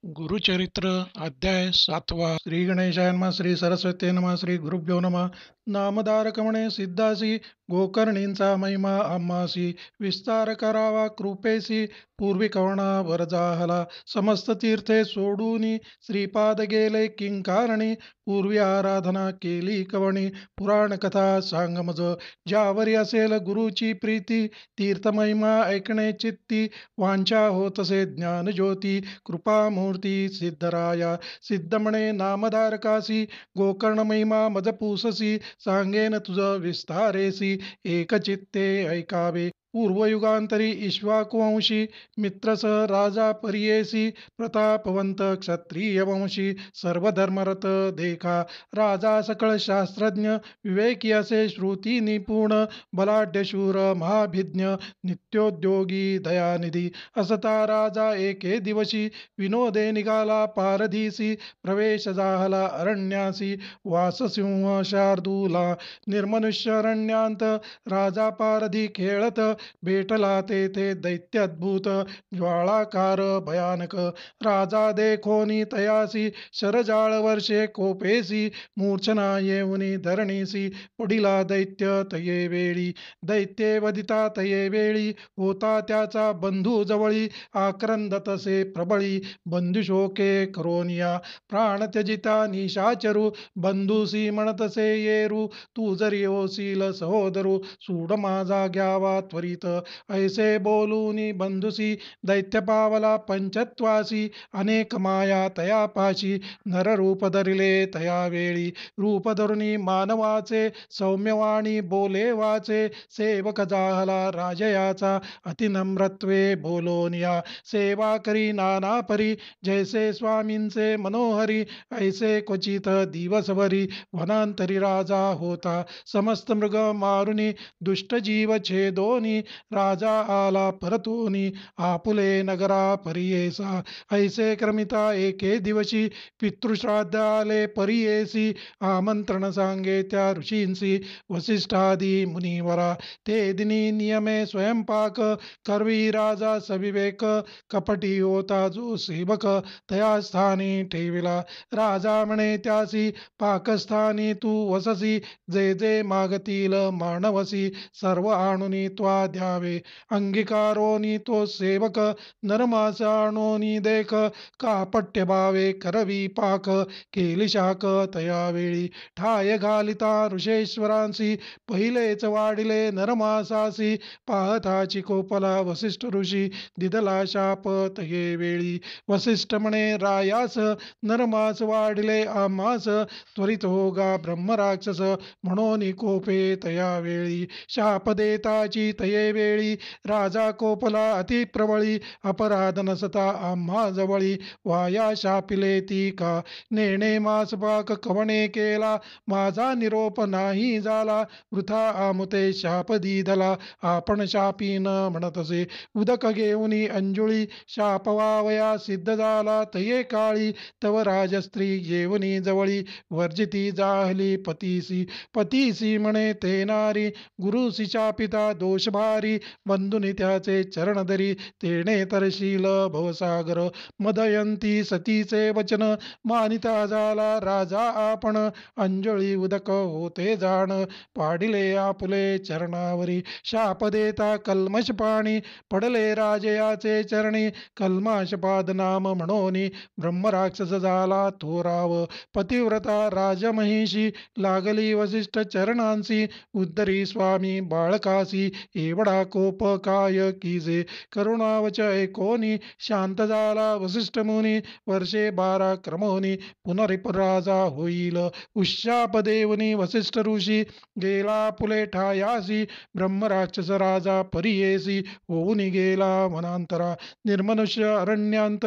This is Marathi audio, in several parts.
गुरुचरित्र अध्याय 7वा. श्री गणेशाय नमः. श्री सरस्वती नमः. श्री गुरुभ्यो नमः. नामधारकमणे सिद्धासी गोकर्णींचा महिमा आम्हासी विस्तार करावा कृपेसी पूर्वी कवणा वरजाहला समस्त तीर्थे सोडूनी श्रीपाद गेले किंकारणी पूर्वी आराधना केली कवणी पुराण कथा सांगमज ज्यावरी असेल गुरुची प्रीती तीर्थमहिमा ऐकणे चित्ती वांछा होतसे ज्ञान ज्योती कृपामूर्ती सिद्धराया सिद्ध म्हणे नामधारकासी गोकर्ण महिमा मज पूससी सांगेन तुझ विस्तारेसी एकचित्ते ऐकावे पूर्वयुगांतरी इक्ष्वाकुवंशी मित्रसह राजा परियेसी प्रतापवंत क्षत्रिय वंशी सर्व धर्मरत देखा राजा सकळ शास्त्रज्ञ विवेकी असे श्रुती निपुण बलाढ्य शूर महाभिज्ञ नित्योद्योगी दयानिधी असता राजा एके दिवशी विनोदे निघाला पारधीसी प्रवेश जाहला अरण्यासी वाससिंह शार्दूला निर्मनुष्य अरण्यांत राजा पारधी खेळत भेटला तेथे दैत्य अद्भुत ज्वाळाकार भयानक राजा देखोनी तयासी शरजाळ वर्षे कोपेसी मूर्छना येऊनी धरणीसी पडिला दैत्य तये वेळी दैत्ये वदिता तये वेळी होता त्याचा बंधू जवळी आक्रंद तसे प्रबळी बंधुशोके करोनिया प्राण त्यजिता निशाचरू बंधुसी म्हणतसे येरू तू जरी ओसील सहोदरू सूड माझा घ्यावा त्वरित ऐसे बोलूनी बंधुसी दैत्य पावला पंचत्वासी अनेक माया तया पाशी नररूप धरिले तया वेळी रूप धरुनी मानवाचे सौम्यवाणी बोले वाचे सेवक जाहला राजयाचा अतिनम्रत्वे बोलोनिया सेवा करी नाना परी जैसे स्वामींचे मनोहरी ऐसे क्वचित दिवसभरी वनांतरी राजा होता समस्त मृग मारुनी दुष्ट जीव छेदोनी राजा आला परतोनी आपुले नगरा परियेसा ऐसे क्रमिता एके दिवशी पितृश्राद्ध आले परियेसी आमंत्रण सांगे त्या ऋषींसी वसिष्ठादी मुनिवरा ते दिनी नियमे स्वयंपाक करवी राजा सविवेक कपटी होता जो सेवक तया स्थानी ठेविला राजा म्हणे त्यासी पाकस्थानी तू वससी जे जे मागतील मानवसी सर्व आणुनी त्वा द्यावे अंगीकारोनी तो सेवक नरमास आणोनी देख कापट्य भावे करवी पाक केली शाक तया वेळी ठाय घालिता ऋषेश्वरांसी पहिलेच वाढिले नरमासासी पाहताची कोपला वसिष्ठ ऋषी दिदला शाप तये वेळी वसिष्ठ म्हणे रायास नरमास वाढिले आम्हास त्वरित होगा ब्रह्मराक्षस म्हणून कोपे तया वेळी शाप देताची तये वेळी राजा कोपला अति प्रबळी अपराध नसता आम्हा जवळी वाया शापिले ती का नेणे मास पाक कवणे केला माझा निरोप नाही झाला वृथा आमुते शाप दिधला आपण शापीन म्हणतसे उदक घेऊनी अंजुळी शाप वावया सिद्ध झाला तये काळी तव राजस्त्री येऊनी जवळी वर्जिती जाहली पतीसी म्हणे ते नारी गुरुसी शापिता दोष भारी बंधुनी त्याचे चरण धरी तेणे तरशील भवसागर मदयंती सतीचे वचन मानिता झाला राजा आपण अंजळी उदक होते जाण पाडिले आपुले चरणावरी शाप देता कल्मश पाणी पडले राजयाचे चरणी कल्माशपाद नाम म्हणोनी ब्रह्मराक्षस झाला थोराव पतिव्रता राजमहिषी लागली वसिष्ठ चरणांसी उद्धरी स्वामी बाळकासी एवढा कोप काय कीजे करुणावच ऐकोनी शांत झाला वसिष्ठ मुनी वर्षे 12 क्रमोनी पुनरिपराजा होईल उशाप देवनी वसिष्ठ ऋषी गेला पुले ठायासी ब्रह्मराक्षस राजा परियेसी होऊन गेला वनांतरा निर्मनुष्य अरण्यांत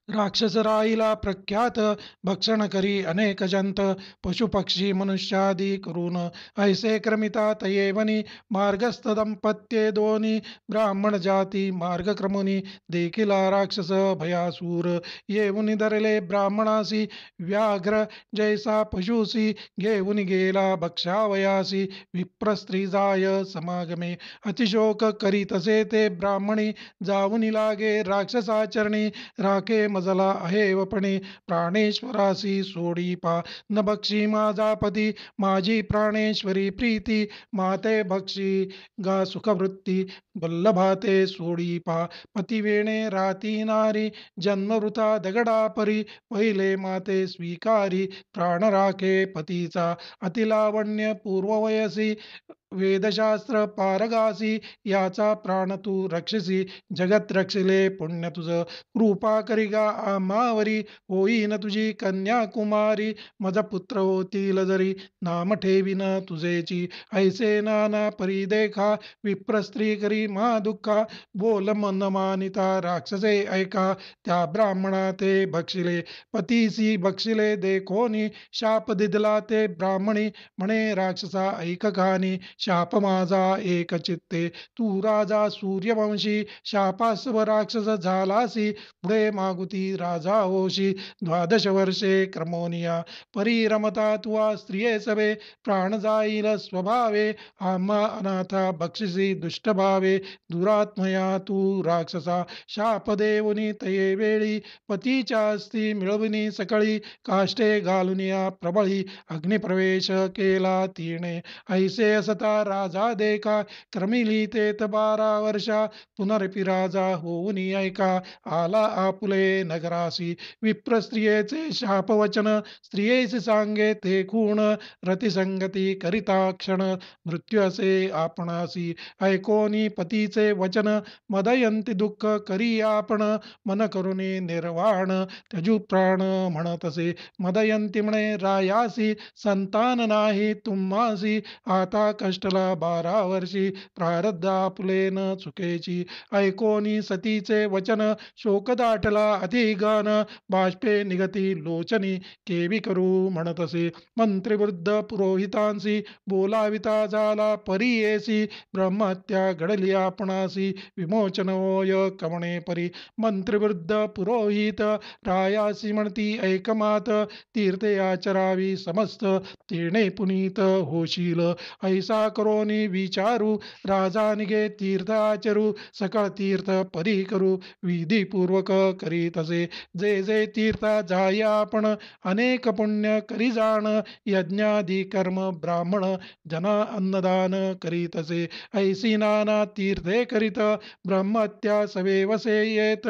राक्षस राहिला प्रख्यात भक्षण करी अनेक जंत पशुपक्षी मनुष्यादी करून ऐसे क्रमिता तयेवनी मार्गस्थ दंपत्ये दोनी ब्राह्मण जाती मार्गक्रमुनी देखिला राक्षस भयासूर येऊन धरले ब्राह्मणासी व्याघ्र जैसा पशुसी घेऊन गेला भक्षावयासी विप्रस्त्री जाय समागमे अतिशोक करीतसे ते ब्राह्मणी जाऊन लागे राक्षसाचरणी राखे मजला आहे वपणे, प्राणेश्वरासी सोडी पा न बक्षी माझा पती, माझी प्राणेश्वरी प्रीती, माते बक्षी गा सुखवृत्ती, वल्लभाते सोडी पा पतिवेणे राती नारी, जन्मवृता दगडा परी, पहिले माते स्वीकारी, प्राण राखे पतीचा, अतिलावण्य पूर्ववयसी, वेदशास्त्र पारगासी, याचा प्राण तू रक्षसी, जगत रक्षिले पुण्य तुझ, कृपा करिगा आम्हावरी, होईन तुझी कन्याकुमारी, मज पुत्र होतील जरी, नाम ठेवीन तुझेची, ऐसे नाना परी देखा, विप्र स्त्री करी मा दुःखा, बोल मन मानिता राक्षसे ऐका, त्या ब्राह्मणा ते बक्षिले, पतीसी बक्षिले देखोनी, शाप दिदला ते ब्राह्मणी, म्हणे राक्षसा ऐक कहाणी, शाप माझा एक चित्ते, तू राजा सूर्यवंशी, शापास्व राक्षस झालासी, पुढे मागुती राजा होशी, 12 वर्षे क्रमोनिया, परी रमता तुवा स्त्रिये सवे, प्राण जाईल स्वभावे, आम्हा अनाथा बक्षिसी दुष्ट भावे, दुरात्मया तू राक्षसा, शाप देऊनी तये वेळी, पतीच्या अस्ती मिळविनी सकळी, काष्टे घालुनिया प्रबळी, अग्निप्रवेश केला तिने, ऐसे असता राजा देखा, क्रमिली तेत 12 वर्षा, पुनरपि राजा होऊन ऐका, आला आपुले नगरासी, विप्र स्त्रियेचे शापवचन, स्त्रियेसी सांगे ते खूण, रतिसंगती करिता क्षण, मृत्यू असे आपणासी, ऐकोनी पतीचे वचन, मदयंती दुःख करी आपण, मन करुणी निर्वाण, त्यजू प्राण म्हणतसे, मदयंती म्हणे रायासी, संतान नाही तुम्हासी, आता कष्टला 12 वर्षी, प्रारब्ध आपुले न चुकेची, ऐकोनी सतीचे वचन, शोक दाटला अतिगान, बाष्पे निगती लोचनी, केवी करू म्हणतसे, मंत्रीवृद्ध पुरोहितांसी, बोलाविता झाला परीयेसी, ब्रह्महत्या घडली आपणासी, विमोचन होय कवणे परी, मंत्रीवृद्ध पुरोहित, रायासी म्हणती ऐकमात, तीर्थे आचरावी समस्त, तिने पुनीत होशील, ऐसा करोनी विचारू, राजा निघे तीर्थ आचरू, सकळ तीर्थ परी करू, विधीपूर्वक करीतसे, जे जे तीर्थ जाय आपण, अनेक पुण्य करी जाण, यज्ञादी कर्म ब्राह्मण जना अन्नदान करीतसे, ऐसी नाना तीर्थे करीत, ब्रह्महत्या सवेवसे येत,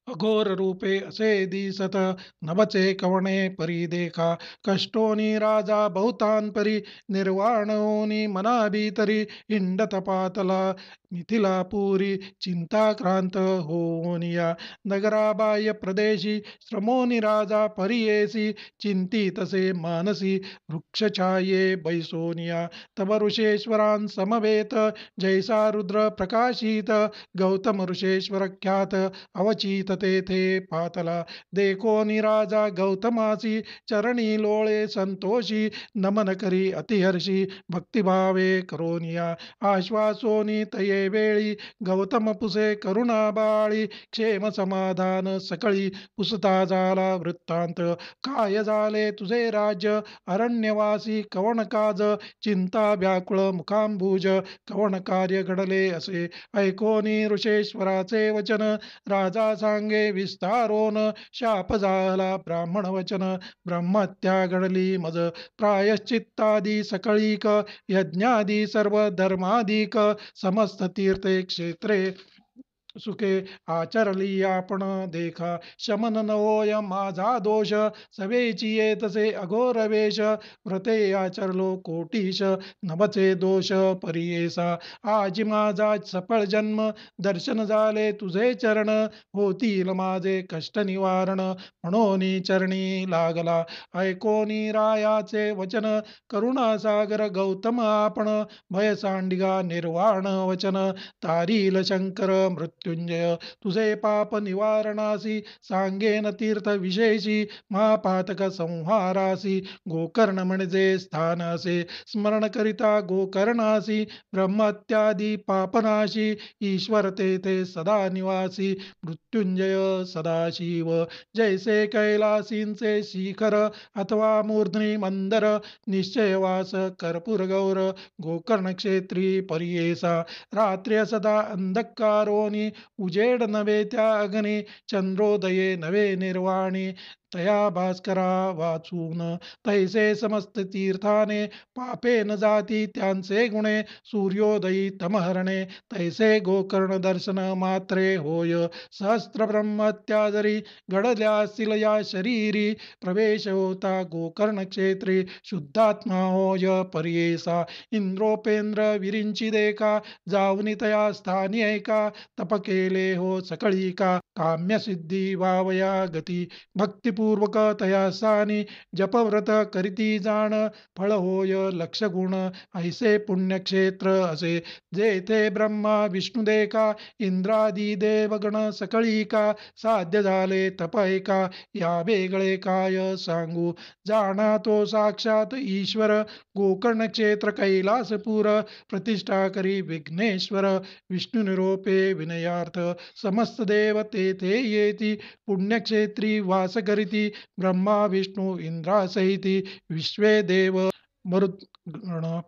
अघोर रूपे असे दिसत, नभचे कवणे परी देखा, कष्टोनी राजा बहुतान परी, निर्वाणोनी मना भीतरी, हिंडत पातला मिथिलापुरी, चिंताक्रांत होनिया, नगराबाह्य प्रदेशी, श्रमोनी राजा परियेसी, चिंतितसे मानसी, वृक्षछाये बैसोनिया, तब ऋषेश्वरान समवेत, जैसा रुद्र प्रकाशित, गौतम ऋषेश्वर ख्यात, अवचित तेथे पातला, देखो राजा गौतमासी, चरणी लोळे संतोषी, नमन करी अतिहर्षी, भक्तिभावे करोनिया, आश्वासोनी तये वेळी, गौतम पुसे करुणा बाळी, क्षेम समाधान सकळी, पुसता झाला वृत्तांत, काय झाले तुझे राज्य, अरण्यवासी कवण काज, चिंता व्याकुळ मुखांबुज, कवण कार्य घडले असे, ऐकोनी ऋषेश्वराचे वचन, राजा सांगे विस्तारोन, शाप झाला ब्राह्मण वचन, ब्रह्महत्या घडली मज, प्रायश्चित्तादी सकळीक, यज्ञादी सर्व धर्माधिक, समस्त तीर्थे क्षेत्रे सुखे आचरली आपण देखा, शमन न होय माझा दोष, सवेची येतसे अघोर वेश, व्रते आचरलो कोटीश, नभचे दोष परियेसा, आजी माझा सफळ जन्म, दर्शन झाले तुझे चरण, होतील माझे कष्ट निवारण, म्हणून चरणी लागला, ऐकोनी रायाचे वचन, करुणासागर गौतम आपण, भय सांडिगा निर्वाण वचन, तारील शंकर मृत्युंजय, तुझे पाप निवारणासी, सांगेन तीर्थ विशेषी, महापातक संहारासी, गोकर्ण म्हणजे स्थानासे, स्मरण करिता गोकर्णासी, ब्रह्मत्यादी पापनाशी, ईश्वर तेथे सदा निवासी, मृत्युंजय सदाशिव, जैसे कैलासींचे शिखर, अथवा मूर्ध्नी मंदर, निश्चयवास कर्पूर गौर, गोकर्ण क्षेत्री परियेसा, रात्र्य सदा अंधकारोनी, उजेड नवे त्या अग्नी, चंद्रोदये नवे निर्वाणी. तया भास्करा वाचून तैसे समस्त तीर्थाने, पापे न जाती त्यांचे गुणे, सूर्योदयी तमहरणे. तैसे गोकर्ण दर्शन मात्रे होय, सहस्त्र ब्रह्मत्याजरी घडल्या असतील या शरीरी. प्रवेश होता गोकर्ण क्षेत्री, शुद्धात्मा होय पर्येसा. इंद्रोपेंद्र विरिंची देखा, जावनी तया स्थानी ऐका. तप केले हो सकळी का, काम्य सिद्धी वावया गती. भक्तिपूर्वक तया स्थानी, जपव्रत करीती जाण. फळ होय लक्ष गुण, ऐसे पुण्यक्षेत्र असे. जेथे ब्रह्मा विष्णू देखा, इंद्रादी देवगण सकळी का. साध्य झाले तप ऐका, या वेगळे काय सांगू. जाणा तो साक्षात ईश्वर, गोकर्ण क्षेत्र कैलासपूर. प्रतिष्ठा करी विघ्नेश्वर, विष्णू निरोपे विनयार्थ. समस्त देव तेथे येती, पुण्यक्षेत्री वास करीती. ब्रह्मा विष्णू इंद्रासहिती, विश्वे देव मरुद्गण.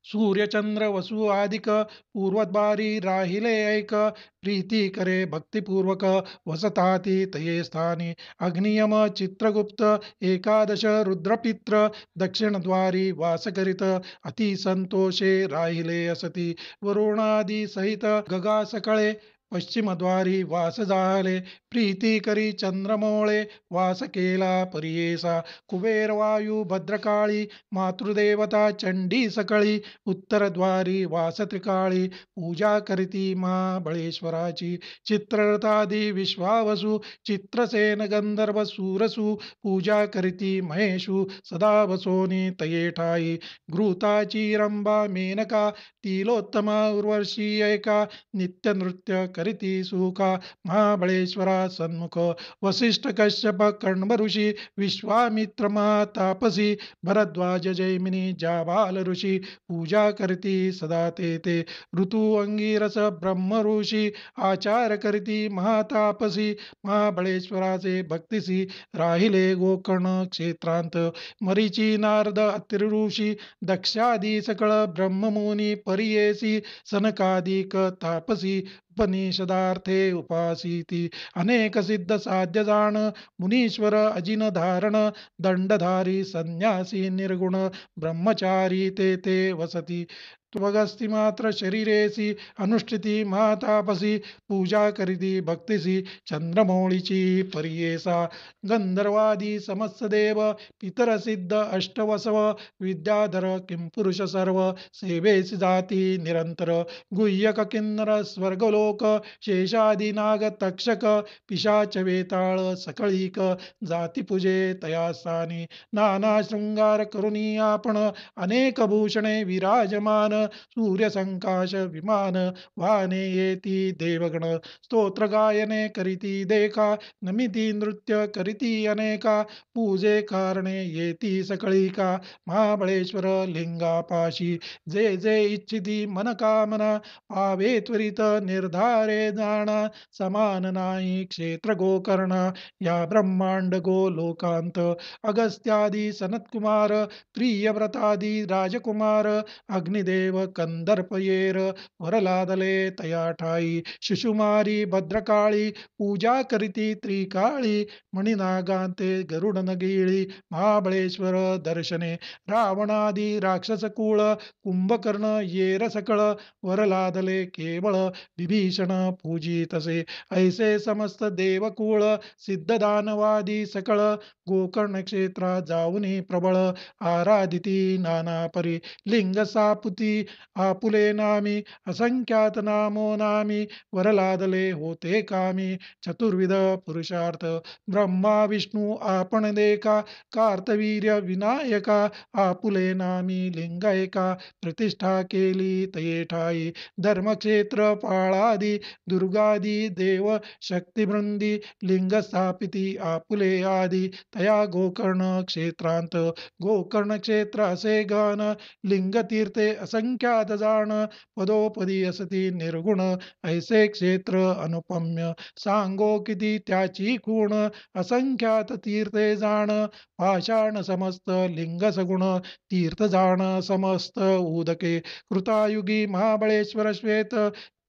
सूर्यचंद्र वसु आदिक, पूर्वद्वारी राहिले ऐक. प्रीती करे भक्तिपूर्वक, वसताती तये स्थानी. अग्नियम चित्रगुप्त, एकादश रुद्रपित्र. दक्षिणद्वारी वास करीत, अति संतोषे राहिले असती. वरुणादी सहित गगा सकळे, पश्चिमद्वारी वास झाले. प्रीती करी चंद्रमोळे, वास केला परियेसा. कुबेर वायू भद्रकाळी, मातृदेवता चंडी सकळी. उत्तरद्वारी वास त्रिकाळी, पूजा करीती महाबळेश्वराची. चित्ररथादी विश्वावसु, चित्रसेन गंधर्व सूरसु. पूजा करीती महेशु, सदा वसोनी तये ठाई. घृताची रंभा मेनका, तिलोत्तमा उर्वशी ऐका. नित्य नृत्य करीती सुखा, महाबळेश्वरा सन्मुख. वसिष्ठ कश्यप कण्व ऋषी, विश्वामित्र महातापसी. भरद्वाज जैमिनी जाबाल ऋषी, पूजा करती सदा ते. ऋतु अंगिरस ब्रह्म ऋषी, आचार करती महातापसी. महाबळेश्वराचे भक्तिसी, राहिले गोकर्ण क्षेत्रांत. मरीची नारद अत्रि ऋषी, दक्षादी सकळ ब्रह्ममुनी परियेसी. सनकादिक तापसी, उपनिषदार्थे उपासीती. अनेक सिद्ध साध्य जाण, मुनीश्वर अजिन धारण. दंडधारी संन्यासी निर्गुण, ब्रह्मचारी ते वसती. त्वगस्ति मात्र शरीरेसी, अनुष्ठिती महातापसी. पूजा करीती भक्तिसी, चंद्रमौळीची परियेसा. गंधर्वादी समस्त देव, पितर सिद्ध अष्टवसव. विद्याधर किंपुरुष सर्व, सेवेसी जाती निरंतर. गुह्यक किन्नर स्वर्गलोक, शेषादी नाग तक्षक. पिशाच वेताळ सकळीक, जाती पूजे तया स्थानी. नाना शृंगार करुणी आपण, अनेक भूषणे विराजमान. सूर्यसंकाश विमान, वाहने येती देवगण. स्तोत्र गायने करीती देखा, नमिती नृत्य करीती अनेका. पूजे कारणे येती सकळीका, महाबळेश्वर लिंगापाशी. जे जे इच्छिती मन कामना, पावे त्वरित निर्धारे जाणा. समान नाही क्षेत्र गोकर्ण, या ब्रह्मांड गोलोकांत. अगस्त्यादी सनत्कुमार, प्रियव्रतादी राजकुमार. अग्निदेव कंदर्पयेर, वरलादले तया ठाई. शिशुमारी भद्रकाळी, पूजा करीती त्रिकाळी. मणिनागांते गरुड नगिळी, महाबळेश्वर दर्शने. रावणादी राक्षस कुळ, कुंभकर्ण येर सकळ. वरलादले केवळ, विभीषण पूजितसे. ऐसे समस्त देवकुळ, सिद्धदानवादी सकळ. गोकर्ण क्षेत्रा जाऊनी प्रबळ, आराधिती नाना परी. लिंग सापुती आपुले नामी, असंख्यात नामो नामी. वरलादले होते कामी, चतुर्विध पुरुषार्थ. ब्रह्मा विष्णू आपण देखा, कार्तवीर्य विनायका. आपुले नामी लिंग एका, प्रतिष्ठा केली तये ठाई. धर्मक्षेत्र पाळादी, दुर्गादी देव शक्तिवृंदी. लिंग स्थापिती आपुले आदी, तया गोकर्ण क्षेत्रांत. गोकर्ण क्षेत्र असे गहन, लिंगतीर्थे असंख्यात जाण. पदोपदी असती निर्गुण, ऐसे क्षेत्र अनुपम्य. सांगो किती त्याची खूण, असंख्यात तीर्थे जाण. पाषाण समस्त लिंग सगुण, तीर्थ जाण समस्त उदके. कृतायुगी महाबळेश्वर श्वेत,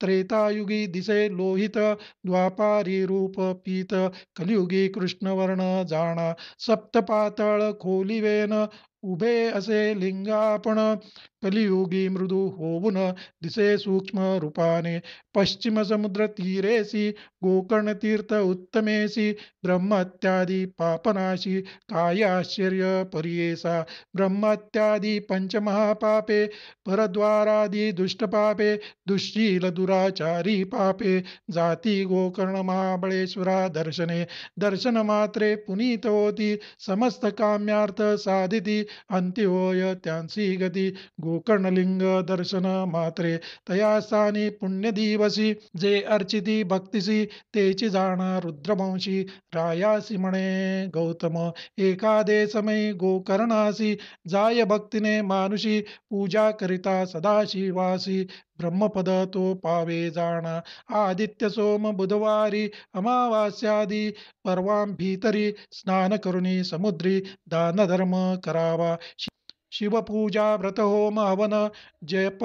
त्रेतायुगी दिसे लोहित, द्वापारी रूप पीत, कलियुगी कृष्णवर्ण जाणा, सप्तपातळ खोलीवेन, उभे असे लिंगापण, कलियुगी मृदू होऊन दिसे सूक्ष्म रूपाने, पश्चिम समुद्र तीरेसी, गोकर्ण तीर्थ उत्तमेसी, ब्रह्मत्यादी पापनाशी, काय आश्चर्य परियेसा, ब्रह्मत्यादी पंचमहापापे, परद्वारादी दुष्टपापे, दुश्शील दुराचारी पापे, जाती गोकर्ण महाबळेश्वरा दर्शने, दर्शन मात्रे पुनीत होती, समस्त काम्यार्थ साधिती, अंती होय त्यांची गती, गोकर्णलिंग दर्शन मात्रे, तया स्थानी पुण्य दिवसी, जे अर्चिती भक्तिसी, तेची जाणा रुद्रवंशी, रायासी म्हणे गौतम, एखादे समय गोकर्णासी, जाय भक्तीने मानुषी, पूजा करिता सदाशिवासी, ब्रह्मपद तो पावे जाणा, आदित्य सोम बुधवारी, अमावास्यादी पर्वां भीतरी, स्नान करुणी समुद्री, दान धर्म करावा, शिवपूजा व्रत होम हवन, जप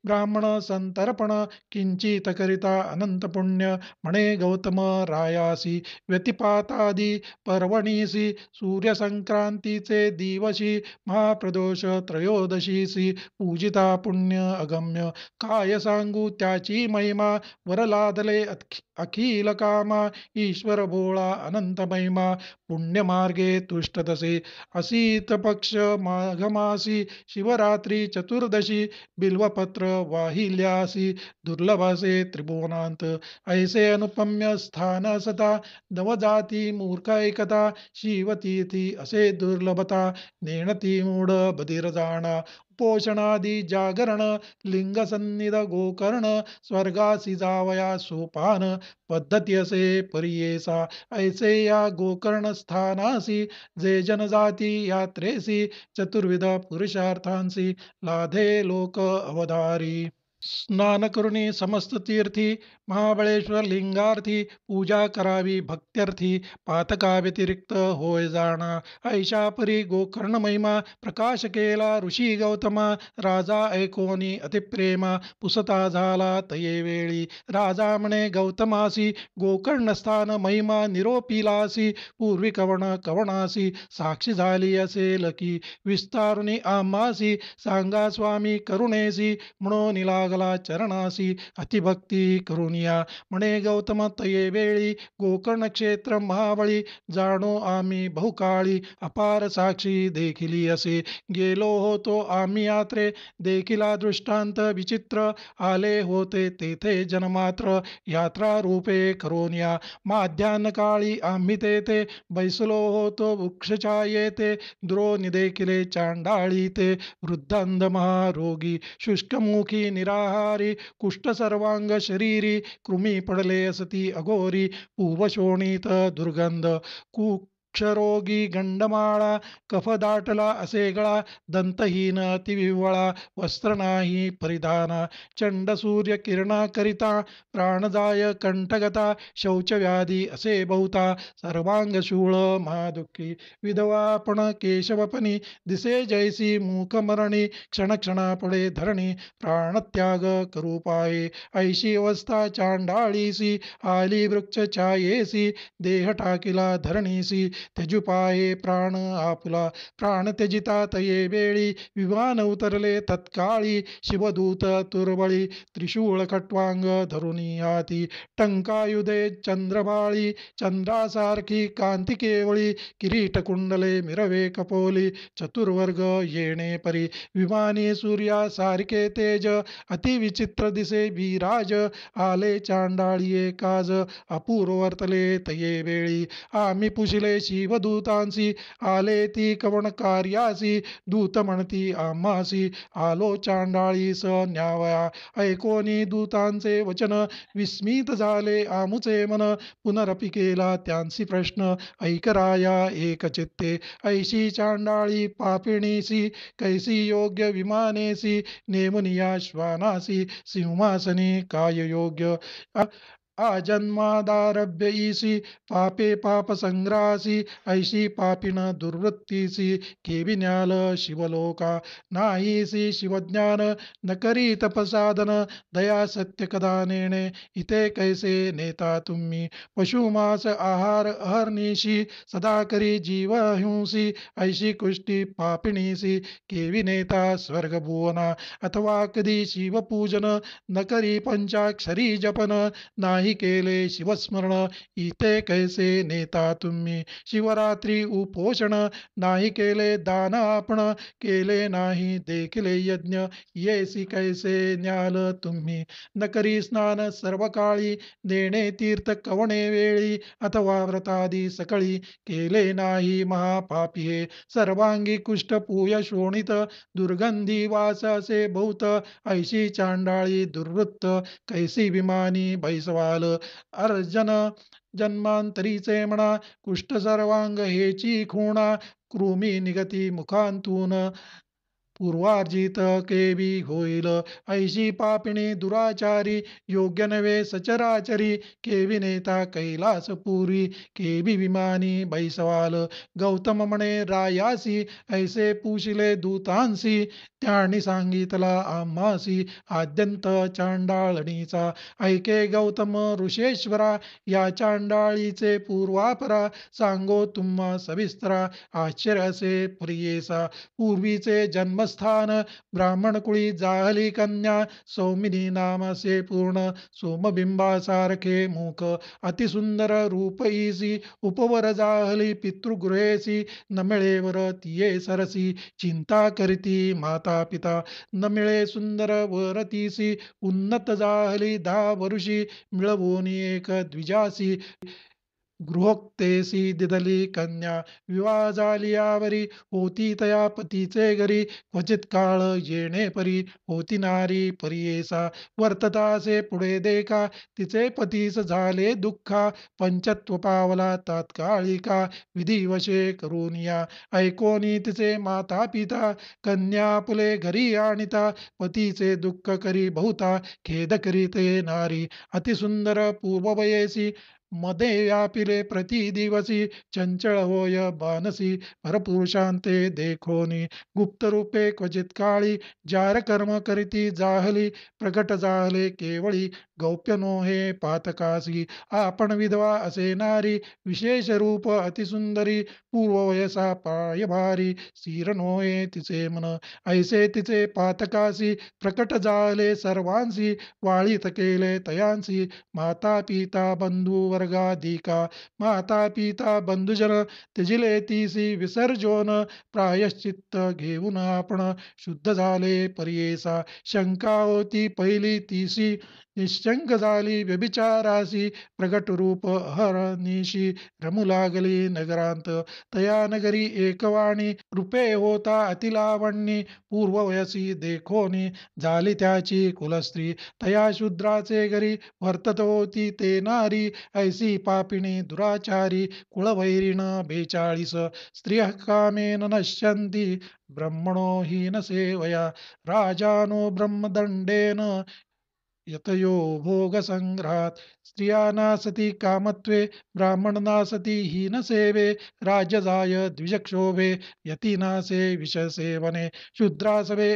ब्राह्मण संतर्पण, किंचित करिता अनंत पुण्य, म्हणे गौतम रायासी, व्यतिपातादी पर्वणीसी, सूर्यसंक्रांतीचे दिवशी, महाप्रदोष त्रयोदशीसी, पूजिता पुण्य अगम्य, काय सांगू त्याची महिमा, वर लादले अखिल कामा, ईश्वर भोळा अनंत महिमा, पुण्यमार्गे तुष्ट तसे, असीत पक्ष माघमासी, शिवरात्री चतुर्दशी, बिल्वपत्र वाहिल्यासी, दुर्लभसे त्रिभुवनांत, ऐसे अनुपम्य स्थान सता, नवजाती मूर्ख ऐकता, शिवतीर्थी असे दुर्लभता, नेणती मूढ बधीर जाणा, पोषणादी जागरण, लिंग सन्निध गोकर्ण, स्वर्गासी जावया सोपान, पद्धती असे परियेसा, ऐसे या गोकर्ण स्थानासी, जे जनजाती यात्रेसी, चतुर्विध पुरुषार्थांसी, लाधे लोक अवधारी, स्नान करुणी समस्त तीर्थी, महाबळेश्वर लिंगार्थी, पूजा करावी भक्त्यर्थी, पातका व्यतिरिक्त होय जाणा, ऐशा परी गोकर्ण महिमा, प्रकाश केला ऋषी गौतमा, राजा ऐकोनी अतिप्रेमा, पुसता झाला तये वेळी, राजा म्हणे गौतमासी, गोकर्ण स्थान महिमा निरोपिलासी, पूर्वी कवणासी, साक्षी झाली असेल की, विस्तारुनी आम्हासी, सांगा स्वामी करुणेसी, म्हणून लागला चरणासी, अतिभक्ती करुनिया, म्हणे गौतम तये वेळी, गोकर्ण क्षेत्र महाबळी, जाणो आम्ही बहुकाळी, अपार साक्षी देखिली असे, गेलो होतो आम्ही यात्रे, देखिला दृष्टांत विचित्र, आले होते तेथे जनमात्र, यात्रा रूपे करोनिया, माध्यान्ह काळी आम्ही तेथे, बैसलो होतो वृक्षछायेते, द्रोणी देखिले चांडाळी ते, वृद्ध अंध महारोगी, शुष्कमुखी निराहारी, कुष्ठ सर्वांग शरीरी, कृमी पडले असती अघोरी, पूर्वशोणीत दुर्गंध, क्षरोगी गंडमाळा, कफ दाटला असे गळा, दंतहीन अतिविवळा, वस्त्र नाही परिधाना, चंड सूर्य किरणा करिता, प्राणदाय कंठगता, शौचव्याधी असे बहुता, सर्वांग शूळ महादुःखी, विधवापण केशवपणी, दिसे जैसी मूकमरणी, क्षणक्षणा पडे धरणी, प्राणत्याग करू पाये, ऐशी अवस्था चांडाळीसी, आली वृक्ष छायेसी, देह टाकिला धरणीसी, त्यजुपाये प्राण आपुला, प्राण त्यजिता तये वेळी, विमान उतरले तत्काळी, शिवदूत तुर्बळी, त्रिशूळ खट्वांग धरुनी हाती, टंकायुधे चंद्रभाळी, चंद्रासारखी कांती केवळी, किरीट कुंडले मिरवे कपोली, चतुर्वर्ग येणे परी, विमानी सूर्यासारखे तेज, अतिविचित्र दिसे विराज, आले चांडाळिये काज, अपूर्व वर्तले तये वेळी, आम्ही पुशिले शिवदूतांसी, आले ती कवण कार्यासी, दूत म्हणती आम्हासी, आलो चांडाळीस न्यावया, ऐकोनी दूतांचे वचन, विस्मित झाले आमुचे मन, पुनरपि केला त्यांसी प्रश्न, ऐकराया एकचित्ते, ऐशी चांडाळी पापिणीसी, कैसी योग्य विमानेसी, नेमुनिया श्वानासी, सिंहासनी काय योग्य, आजन्मादारभ्य ईसी पापे पाप संग्रासी ऐशी पापिन दुर्वृत्तीसी केविन्याल शिवलोका नाहीसी शिवज्ञान न करी तपसाधन दया सत्य कदा नेणे इथे कैसे नेता तुम्ही पशुमास आहार अहर्निशी सदा करी जीव हिंसी ऐशी कुष्टी पापिणीसी केवी नेता स्वर्गभुवना अथवा कधी शिवपूजन न करी पंचाक्षरी जपन नाही केले शिवस्मरण इथे कैसे नेता तुम्ही शिवरात्री उपोषण नाही केले दान आपण केले नाही देखिले यज्ञ येसी कैसे न्याल तुम्ही न करी स्नान सर्व काळी देणे तीर्थ कवणे वेळी अथवा व्रतादी सकळी केले नाही महापापी हे सर्वांगी कुष्ठ पूय शोणित दुर्गंधी वास असे बहुत ऐशी चांडाळी दुर्वृत्त कैसी विमानी बैसवाल अर्जन जन्मांतरीचे म्हणा कुष्ठ सर्वांग हेची खुणा कृमी निगती मुखांतून पूर्वार्जित केवी होईल ऐशी पापिणी दुराचारी योग्य नव्हे सचराचरी केवी नेता कैलासपुरी केवी विमानी बैसवाल गौतम म्हणे रायासी ऐसे पूशिले दूतांसी त्यांनी सांगितला आम्हासी आद्यंत चांडाळणीचा ऐके गौतम ऋषेश्वरा या चांडाळीचे पूर्वापरा सांगो तुम्हा सविस्तरा आश्चर्य असे प्रियेसा पूर्वीचे जन्मस्थान ब्राह्मणकुळी जाहली कन्या सौमिनी नामासे पूर्ण सोमबिंबासारखे मुख अतिसुंदर रूपईसी उपवर जाहली पितृगृहेसी न मिळेवर तिये सरसी चिंता करीती माता पिता न मिळे सुंदर वरतीसी उन्नत जाहली 10 वर्षी मिळवून एक द्विजासी गृहोक्तेसी दिदली कन्या विवाह झाली यावरी होती तया पतीचे घरी क्वचित काळ येणे परी होती नारी परियेसा वर्ततासे पुढे देखा तिचे पतीस झाले दुःखा पंचत्व पावला तात्कालिका विधिवशे करून या ऐकोनी तिचे माता पिता कन्या पुले घरी आणिता पतीचे दुःख करी बहुता खेद करीते नारी अतिसुंदर पूर्ववयेसी मध्ये व्यापिले प्रतिदिवसी चंचळ होय बानसी परपुरुषांते देखोनी गुप्त रूपे क्वचित काळी जार कर्म करीती जाहली प्रकट जाहले केवळी गौप्य नोहे पातकासी आपण विधवा असे नारी विशेष रूप अतिसुंदरी पूर्ववयसा पायभारी स्थिर नोहे तिचे मन ऐसे तिचे पातकासी प्रकट जाहले सर्वांसी वाळीत केले तयांसी माता पिता बंधू वर्गाधिका माता पिता बंधुजन त्यजिले तीसी विसर्जोन प्रायश्चित्त घेऊन आपण शुद्ध झाले परियेसा शंका होती पहिली तीसी निशंक झाली व्यभिचारासी प्रगट रूप हरनिशी रमू लागली नगरांत तया नगरी एकवाणी रूपे होता अतिलावण्य पूर्ववयसी देखोनी झाली त्याची कुलस्त्री तया शूद्राचे घरी वर्तत होती ते नारी ऐसी पापिणी दुराचारी कुळवैरिण 42 स्त्रियः कामेन नश्यन्ति ब्रह्मणो हीन सेवया राजानो ब्रह्मदंडेन यतयो भोगसंग्रहात स्त्रिया नासती कामत्वे ब्राह्मण नासती हीनसेवे राजजाय द्विजक्षोभे यती नासे विषसेवने शूद्रासवे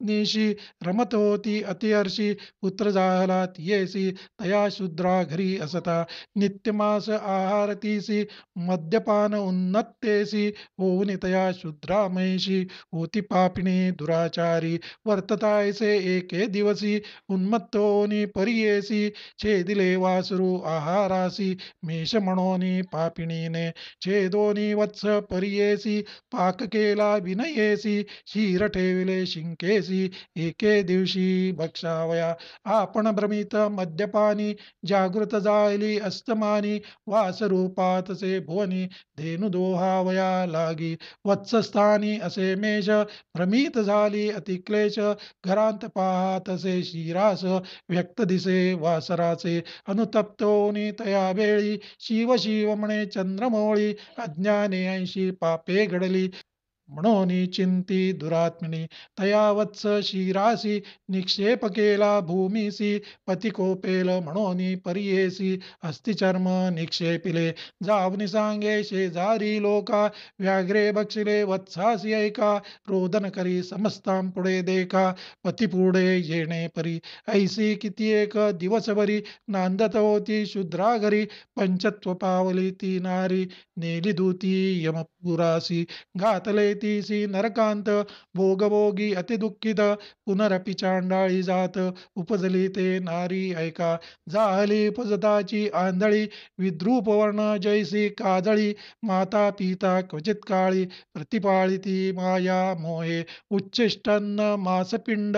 निशी रमत होती अतिहर्षी पुत्र झाला येसी तया शूद्रा घरी असता नित्यमास आहारतीसी मद्यपान उन्नत्तेसी होऊन तया शूद्रा महिषी होती पापिणी दुराचारी वर्ततायसे एके दिवसी उन्मत्त होनी परियेसी छेदिले वासरू आहारासी मेष म्हणोनी पापिणीने छेदोनी वत्स परियेसी पाक केला विनयेसी क्षीर ठेविले शिंकेसी एके दिवशी भक्षावया आपण भ्रमित मद्यपानी जागृत जायली अस्तमानी वासरूपातसे भुवनी धेनु दोहावया लागी वत्सस्थानी असे मेष भ्रमित झाली अतिक्लेश घरांत पाहातसे शिरास व्यक्त दिसे वासराचे अनुतप्तोनी तया वेळी शिव शिव म्हणे चंद्रमौळी अज्ञाने ऐशी पापे घडली म्हणून चिंती दुरात्मिनी तया वत्स शिरासी निक्षेप केला भूमीसी पती कोपेल म्हणून परियेसी अस्थिचर्म निक्षेपिले जावनी सांगे शेजारी लोका व्याघ्रे बक्षिले वत्सासी ऐका रोदन करी समस्तां पुढे देखा पती पुढे येणे परी ऐसी किती एक दिवसभरी नांदत होती शूद्रा घरी पंचत्व पावली ती नारी नेली दूती यमपुरासी घातले तीसी नरकांत भोगभोगी अतिदुःखित पुनरपि चांडाळी जात उपजली ते नारी ऐका जाहली उपजताची आंधळी विद्रूप वर्ण जैसी काजळी माता पिता क्वचित काळी प्रतिपाळिती माया मोहे उच्चिष्टन्न मासपिंड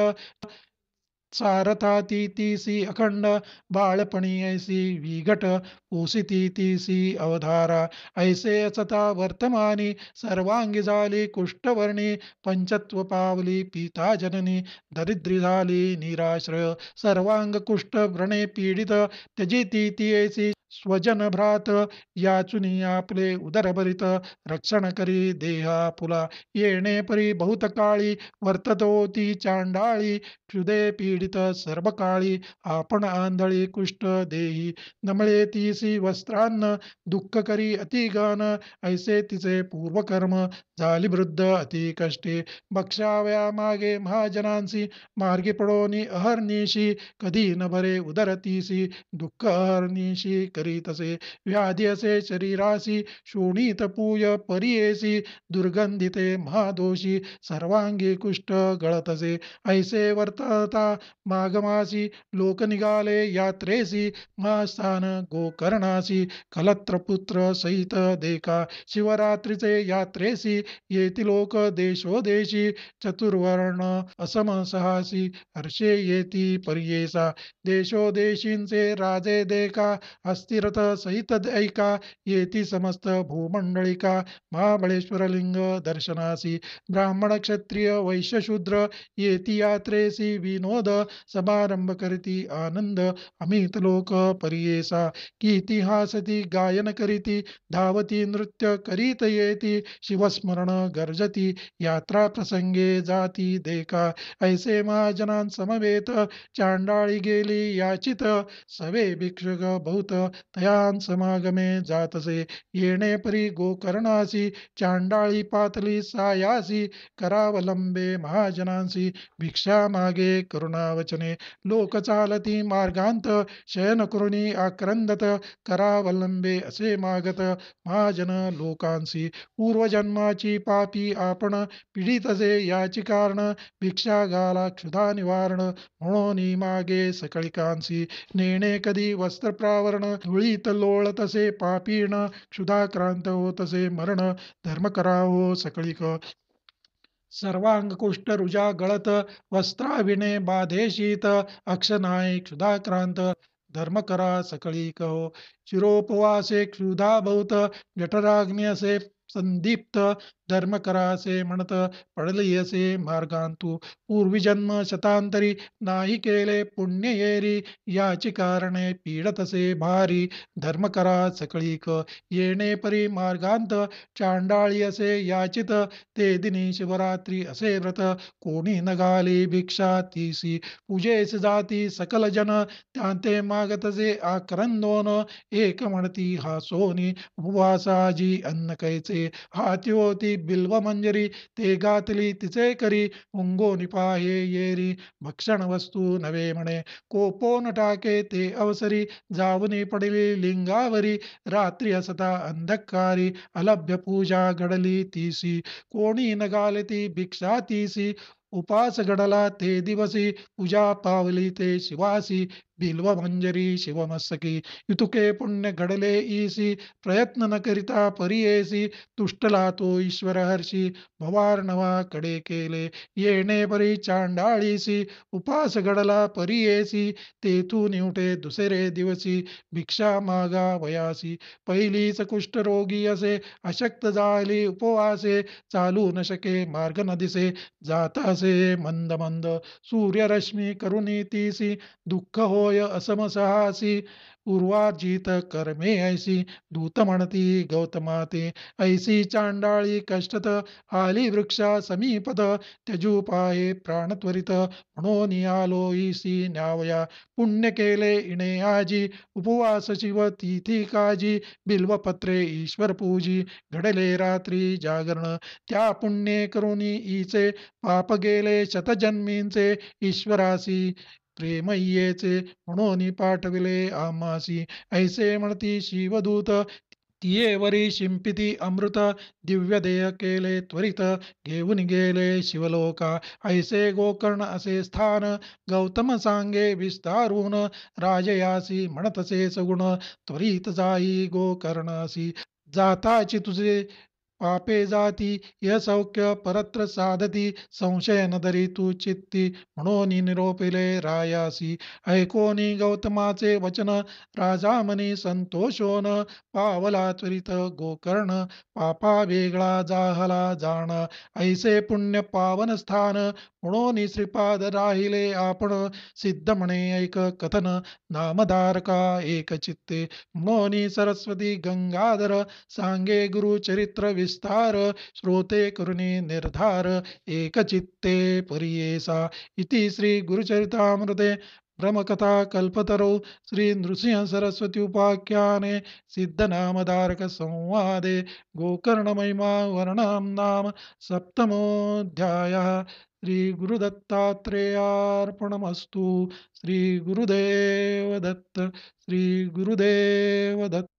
सारथा तीसी अखंड बाळपणी ऐसी विघट पोसिती तीसी अवधारा ऐसे असता वर्तमानी सर्वांगी झाली कुष्ठवर्णी पंचत्व पावली पिता जननी दरिद्री झाली निराश्रय सर्वांग कुष्ठ व्रणे पीडित त्यजिती ती ऐसी स्वजन भ्रात याचुनी आपले उदरभरित रक्षण करी देहा पुला येणे परी बहुत काळी वर्ततोती चांडाळी क्षुदे पीडित सर्व काळी आपण आंधळी कुष्ठ देही नमळे तीसी वस्त्रान्न दुःख करी अति गहन ऐसे तिचे पूर्वकर्म झाली वृद्ध अति कष्टे बक्षाव्या मागे महाजनांसी मार्गी पडोनी अहर्निशी कधी न भरे उदरतीसी दुःख अहर्निशी करीतसे व्याधी असे शरीरासी शोणीत पूय परियेसी दुर्गंधिते महादोषी सर्वांगी कुष्ठ गळतसे ऐसे वर्तता माघमासी लोक निघाले यात्रेसी महास्थान गोकर्णासी कलत्रपुत्र सहित देखा शिवरात्रीचे यात्रेसी येती लोक देशोदेशी चतुर्वर्ण असमसहासी हर्षे येती परियेसा देशोदेशींचे राजे देखा अस्थिरथ सहित ऐका येती समस्त भूमंडळिका महाबळेश्वर लिंग दर्शनासी ब्राह्मण क्षत्रिय वैश्य शूद्र येती यात्रेसी विनोद समारंभ करीती आनंद अमित लोक परियेसा कीर्ती हासती गायन करीती धावती नृत्य करीत येती शिवस्मरण गर्जती यात्रा प्रसंगे जाती देखा ऐसे महाजनां समवेत चांडाळी गेली याचित सवे भिक्षुक बहुत तयां समागमे जातसे येणे परी गोकर्णासी चांडाळी पातली सायासी करावलंबे महाजनांसी भिक्षा मागे करुणावचने लोक चालती मार्गांत शयन करुणी आक्रंदत करावलंबे असे मागत महाजन लोकांसी पूर्वजन्माची पापी आपण पीडितसे याची कारण भिक्षा घाला क्षुधा निवारण म्हणून मागे सकळिकांसी नेणे कधी वस्त्रप्रावरण धुळीत लोळतसे पापीण क्षुधाक्रांत होतसे मरण धर्म करावो सकळिक सर्वांग कुष्ठ रुजा गळत वस्त्राविणे बाधे शीत अक्षनाय क्षुधाक्रांत धर्म करा सकळी कहो चिरोपवासे क्षुधा बहुत जठराग्नी असे संदीप्त धर्म करासे म्हणत पडली असे मार्गांतू पूर्वी जन्म शतांतरी नाही केले पुण्य येरी याची कारणे पीडतसे भारी धर्म करा सकळीक येणे परी मार्गांत चांडाळी असे याचित ते दिनी शिवरात्री असे व्रत कोणी नगाली भिक्षा तीसी पूजेस जाती सकल जन त्यांते मागतसे आक्रंदोन एक म्हणती हा सोनी उपवासाजी अन्न कैचे हाती होती बिल्व मंजरी ते घातली तिचे करी मुंगोनी पाहे येरी भक्षण वस्तू नवे म्हणे कोपोन टाके ते अवसरी जावनी पडली लिंगावरी रात्री असता अंधकारी अलभ्य पूजा घडली तीसी कोणी नगाले ती भिक्षा तीसी उपास घडला ते दिवसी पूजा पावली ते शिवासी बिल्व मंजरी शिवमस्तकी इतुके पुण्य घडले ईसी प्रयत्न न करिता परियेसी तुष्टला तो ईश्वर हर्षी भवार्णवा कडे केले येणे परी चांडाळीसी उपास घडला परियेसी तेथून उठे दुसरे दिवसी भिक्षा मागा वयासी पहिलीच कुष्ठरोगी असे अशक्त झाली उपवासे चालू न शके मार्ग न दिसे जात असे मंद मंद सूर्यरश्मी करुणी तीसी दुःख होय असमसहासी पूर्वार्जित कर्मे ऐसी दूत म्हणती गौतमाते. ऐसी चांडाळी कष्टत आली वृक्षा समीपद. त्यजू पाहे प्राण त्वरित म्हणून आलो ईसी न्यावया. पुण्य केले इणे आजी उपवास शिव तिथी काजी. बिल्वपत्रे ईश्वर पूजी घडले रात्री जागरण. त्या पुण्ये करुणी ईचे पाप गेले शतजन्मींचे. ईश्वरासी प्रेमय्येचे म्हणून पाठविले आम्हासी. ऐसे म्हणती शिवदूत तियेवरी शिंपिती अमृत. दिव्य देह केले त्वरित घेऊन गेले शिवलोका. ऐसे गोकर्ण असे स्थान गौतम सांगे विस्तारून. राजयासी म्हणतसे सगुण त्वरित जाई गोकर्णासी. जाताची तुझे पापे जाती य सौख्य परत्र साधती. संशय न धरी तू चित्ती म्हणून निरोपिले रायासी. ऐकोनी गौतमाचे वचन राजा मनी संतोषोन. पावला त्वरित गोकर्ण पापा वेगळा जाहला जाण. ऐसे पुण्य पावन स्थान म्हणून श्रीपाद राहिले आपण. सिद्ध म्हणे ऐक कथन नामधारका एक चित्ते. म्हणून सरस्वती गंगाधर सांगे गुरुचरित्र विस्तार. श्रोते करुणी निर्धार एकचित्ते परियेसा. इति श्री गुरुचरितामृते ब्रह्मकथा कल्पतरौ श्री नृसिंह सरस्वती उपाख्याने सिद्धनामधारक संवादे गोकर्ण महिमा वर्णनं नाम सप्तमोऽध्यायः. श्री गुरुदत्तात्रेयार्पणमस्तु. श्री गुरुदेव दत्त. श्री गुरुदेव दत्त.